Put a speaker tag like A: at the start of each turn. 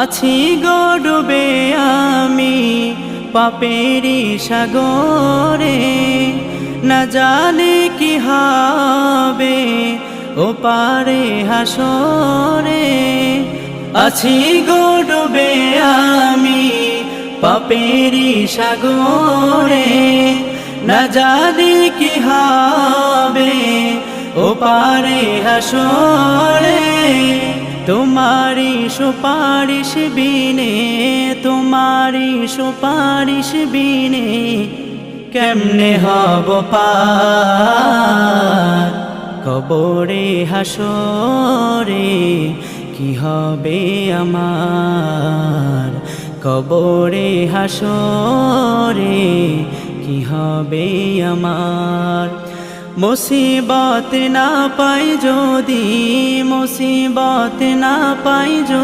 A: আছি গো ডুবে আমি পাপেরি সাগরে, না জানি কি হবে ও পারে হাসরে। আছি গো ডুবে আমি পাপেরি সাগরে, না জানি কি হবে ও পারে হাসরে। তোমারি সুপারিশ বিনে, তোমারি সুপারিশ বিনে কেমনে হব পার কবরে হাসরে। কি হবে আমার কবরে হাসরে, কি হবে আমার। মুসিবত না পাই যদি, মুসিবত না পাই যদি